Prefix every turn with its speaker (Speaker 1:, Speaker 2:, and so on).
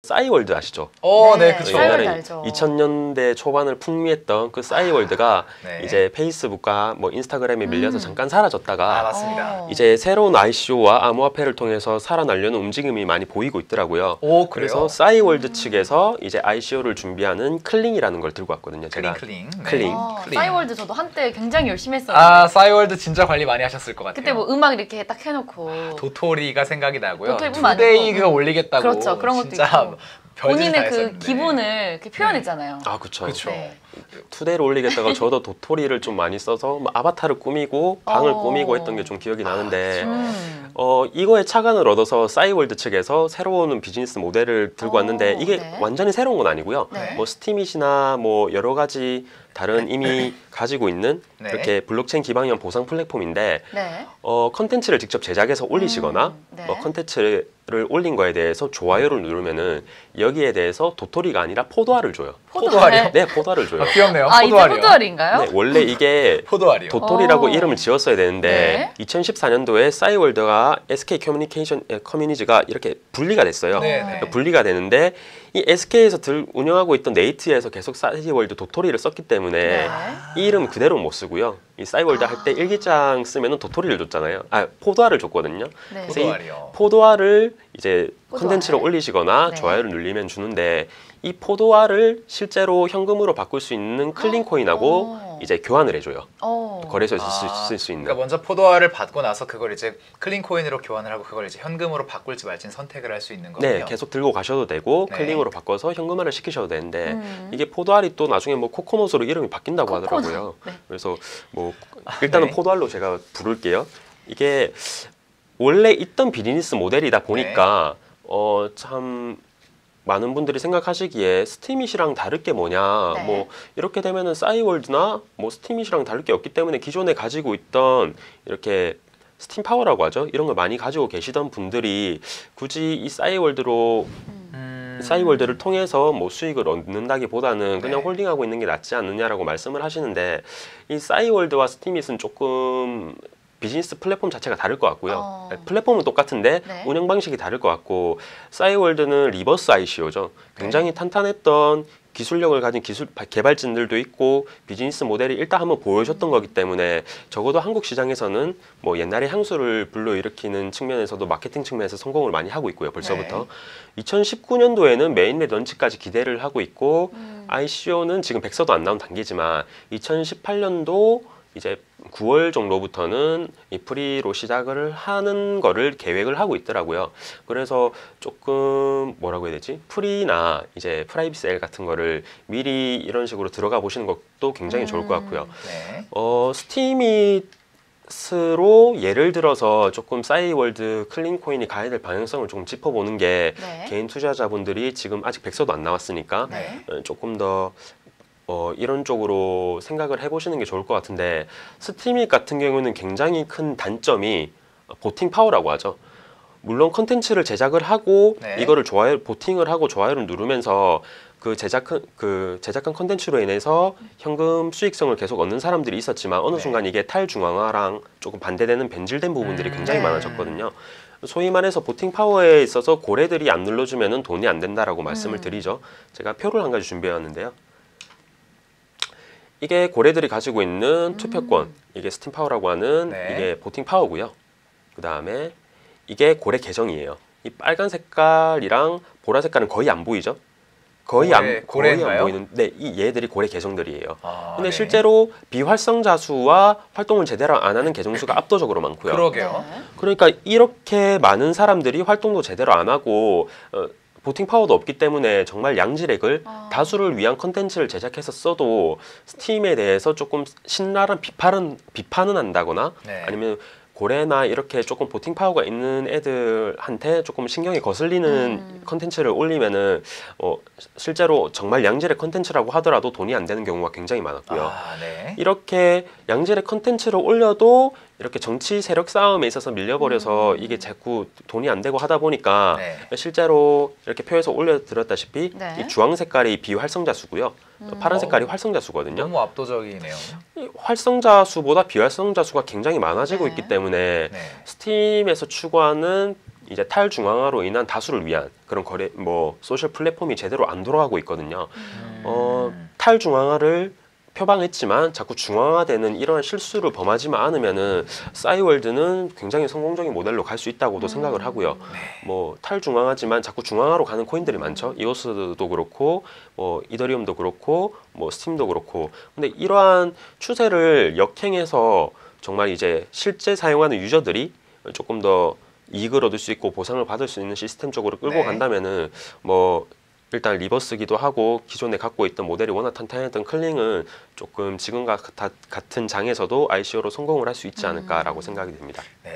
Speaker 1: 싸이월드 아시죠?
Speaker 2: 네, 그쵸.
Speaker 1: 옛날에
Speaker 3: 알죠.
Speaker 1: 2000년대 초반을 풍미했던 그 싸이월드가
Speaker 2: 네.
Speaker 1: 이제 페이스북과 뭐 인스타그램에 밀려서 잠깐 사라졌다가
Speaker 2: 맞습니다.
Speaker 1: 이제 새로운 ICO와 암호화폐를 통해서 살아나려는 움직임이 많이 보이고 있더라고요.
Speaker 2: 그래요?
Speaker 1: 그래서 싸이월드 측에서 이제 ICO를 준비하는 클링이라는 걸 들고 왔거든요. 제가
Speaker 2: 클링.
Speaker 1: 클링.
Speaker 3: 싸이월드 저도 한때 굉장히 열심히 했었는데.
Speaker 2: 싸이월드 진짜 관리 많이 하셨을 것 같아요.
Speaker 3: 그때 뭐 음악 이렇게 딱 해놓고.
Speaker 2: 도토리가 생각이 나고요.
Speaker 3: 도토리뿐만
Speaker 2: 투데이가
Speaker 3: 아니고.
Speaker 2: 올리겠다고.
Speaker 3: 그렇죠. 그런 것도
Speaker 2: 진짜
Speaker 3: 있고.
Speaker 2: 별짓을 다
Speaker 3: 본인의 그
Speaker 2: 했었는데.
Speaker 3: 기분을 이렇게 표현했잖아요.
Speaker 1: 아, 그쵸.
Speaker 2: 그쵸.
Speaker 3: 네.
Speaker 1: 투데이를 올리겠다가 저도 도토리를 좀 많이 써서 뭐 아바타를 꾸미고 방을 꾸미고 했던 게 좀 기억이 나는데 이거에 착안을 얻어서 싸이월드 측에서 새로운 비즈니스 모델을 들고 왔는데 이게
Speaker 3: 네.
Speaker 1: 완전히 새로운 건 아니고요.
Speaker 3: 네.
Speaker 1: 뭐 스팀잇이나 뭐 여러 가지 다른 이미 가지고 있는
Speaker 2: 네.
Speaker 1: 이렇게 블록체인 기반형 보상 플랫폼인데
Speaker 3: 네.
Speaker 1: 컨텐츠를 직접 제작해서 올리시거나
Speaker 3: 네.
Speaker 1: 컨텐츠를 올린 거에 대해서 좋아요를 누르면은 여기에 대해서 도토리가 아니라 포도알을 줘요.
Speaker 2: 포도알이요?
Speaker 1: 네, 포도알을 줘요.
Speaker 2: 귀엽네요.
Speaker 3: 아, 이제
Speaker 2: 포도알이요.
Speaker 3: 포도알인가요?
Speaker 1: 네, 원래 이게
Speaker 2: 포도알이요.
Speaker 1: 도토리라고 이름을 지었어야 되는데
Speaker 3: 네.
Speaker 1: 2014년도에 싸이월드가 SK 커뮤니케이션 커뮤니티가 이렇게 분리가 됐어요.
Speaker 2: 네, 네.
Speaker 1: 분리가 되는데 이 SK에서 운영하고 있던 네이트에서 계속 싸이월드 도토리를 썼기 때문에
Speaker 3: 네.
Speaker 1: 이 이름 그대로 못 쓰고요. 이 싸이월드 할 때 일기장 쓰면은 도토리를 줬잖아요. 포도알을 줬거든요.
Speaker 3: 네.
Speaker 1: 그래서 이
Speaker 2: 포도알이요.
Speaker 1: 포도알을 이제
Speaker 3: 포도알.
Speaker 1: 컨텐츠를 올리시거나
Speaker 3: 네.
Speaker 1: 좋아요를 눌리면 주는데 이 포도알을 실제로 현금으로 바꿀 수 있는 클린코인하고 이제 교환을 해줘요. 거래소에서 쓸 수 있는.
Speaker 2: 그러니까 먼저 포도알을 받고 나서 그걸 이제 클린코인으로 교환을 하고 그걸 이제 현금으로 바꿀지 말지는 선택을 할 수 있는 거군요.
Speaker 1: 네, 계속 들고 가셔도 되고
Speaker 2: 네.
Speaker 1: 클링으로 바꿔서 현금화를 시키셔도 되는데 이게 포도알이 또 나중에 뭐 코코넛으로 이름이 바뀐다고 하더라고요.
Speaker 3: 네.
Speaker 1: 그래서 뭐 일단은
Speaker 2: 네.
Speaker 1: 포도알로 제가 부를게요. 이게 원래 있던 비즈니스 모델이다 보니까 참 많은 분들이 생각하시기에 스팀잇이랑 다를 게 뭐냐,
Speaker 3: 네.
Speaker 1: 뭐 이렇게 되면은 싸이월드나 뭐 스팀잇이랑 다를 게 없기 때문에 기존에 가지고 있던 이렇게 스팀 파워라고 하죠. 이런 걸 많이 가지고 계시던 분들이 굳이 이 싸이월드를 통해서 뭐 수익을 얻는다기보다는 그냥
Speaker 2: 네.
Speaker 1: 홀딩하고 있는 게 낫지 않느냐라고 말씀을 하시는데 이 싸이월드와 스팀잇은 조금 비즈니스 플랫폼 자체가 다를 것 같고요. 플랫폼은 똑같은데
Speaker 3: 네.
Speaker 1: 운영 방식이 다를 것 같고 싸이월드는 리버스 ICO죠. 굉장히 탄탄했던 기술력을 가진 개발진들도 있고 비즈니스 모델이 일단 한번 보여줬던 거기 때문에 적어도 한국 시장에서는 뭐 옛날에 향수를 불러일으키는 측면에서도 마케팅 측면에서 성공을 많이 하고 있고요. 벌써부터. 2019년도에는 메인넷 런치까지 기대를 하고 있고 ICO는 지금 백서도 안 나온 단계지만 2018년도 이제 9월 정도부터는 이 프리로 시작을 하는 거를 계획을 하고 있더라고요. 그래서 조금 뭐라고 해야 되지? 프리나 이제 프라이빗 세일 같은 거를 미리 이런 식으로 들어가 보시는 것도 굉장히 좋을 것 같고요.
Speaker 2: 네.
Speaker 1: 스팀잇으로 예를 들어서 조금 싸이월드 클린코인이 가야 될 방향성을 조금 짚어보는 게
Speaker 3: 네.
Speaker 1: 개인 투자자분들이 지금 아직 백서도 안 나왔으니까
Speaker 3: 네.
Speaker 1: 조금 더 이런 쪽으로 생각을 해보시는 게 좋을 것 같은데 스팀잇 같은 경우는 굉장히 큰 단점이 보팅 파워라고 하죠. 물론 컨텐츠를 제작을 하고
Speaker 2: 네.
Speaker 1: 이거를 보팅을 하고 좋아요를 누르면서 그 제작한 컨텐츠로 인해서 현금 수익성을 계속 얻는 사람들이 있었지만 어느 순간 이게 탈중앙화랑 조금 반대되는 변질된 부분들이 굉장히
Speaker 3: 네.
Speaker 1: 많아졌거든요. 소위 말해서 보팅 파워에 있어서 고래들이 안 눌러주면 돈이 안 된다라고 말씀을 드리죠. 제가 표를 한 가지 준비해왔는데요. 이게 고래들이 가지고 있는 투표권, 이게 스팀 파워라고 하는
Speaker 2: 네.
Speaker 1: 이게 보팅 파워고요. 그 다음에 이게 고래 계정이에요. 이 빨간 색깔이랑 보라 색깔은 거의 안 보이죠? 거의 안
Speaker 2: 고래인가요?
Speaker 1: 보이는. 네, 이 얘들이 고래 계정들이에요. 근데
Speaker 2: 네.
Speaker 1: 실제로 비활성자 수와 활동을 제대로 안 하는 계정 수가 압도적으로 많고요.
Speaker 2: 그러게요.
Speaker 3: 네.
Speaker 1: 그러니까 이렇게 많은 사람들이 활동도 제대로 안 하고 보팅 파워도 없기 때문에 정말 양질액을 다수를 위한 컨텐츠를 제작해서 써도 스팀에 대해서 조금 신랄한 비판은 한다거나
Speaker 2: 네.
Speaker 1: 아니면 고래나 이렇게 조금 보팅 파워가 있는 애들한테 조금 신경이 거슬리는 컨텐츠를 올리면은 실제로 정말 양질의 컨텐츠라고 하더라도 돈이 안 되는 경우가 굉장히 많았고요.
Speaker 2: 네.
Speaker 1: 이렇게 양질의 컨텐츠를 올려도 이렇게 정치 세력 싸움에 있어서 밀려버려서 이게 자꾸 돈이 안 되고 하다 보니까
Speaker 2: 네.
Speaker 1: 실제로 이렇게 표에서 올려드렸다시피
Speaker 3: 네.
Speaker 1: 이 주황 색깔이 비활성자 수고요. 파란 색깔이 활성자 수거든요.
Speaker 2: 너무 압도적이네요.
Speaker 1: 이 활성자 수보다 비활성자 수가 굉장히 많아지고
Speaker 3: 네.
Speaker 1: 있기 때문에
Speaker 2: 네.
Speaker 1: 스팀에서 추구하는 이제 탈중앙화로 인한 다수를 위한 그런 거래 소셜 플랫폼이 제대로 안 돌아가고 있거든요. 탈중앙화를 표방했지만 자꾸 중앙화되는 이런 실수를 범하지만 않으면은 싸이월드는 굉장히 성공적인 모델로 갈 수 있다고도 생각을 하고요. 탈중앙화지만 자꾸 중앙화로 가는 코인들이 많죠. 이오스도 그렇고 이더리움도 그렇고 스팀도 그렇고. 근데 이러한 추세를 역행해서 정말 이제 실제 사용하는 유저들이 조금 더 이익을 얻을 수 있고 보상을 받을 수 있는 시스템 쪽으로 끌고 간다면은 일단 리버스기도 하고 기존에 갖고 있던 모델이 워낙 탄탄했던 클링은 조금 지금과 같은 장에서도 ICO로 성공을 할 수 있지 않을까라고 생각이 됩니다.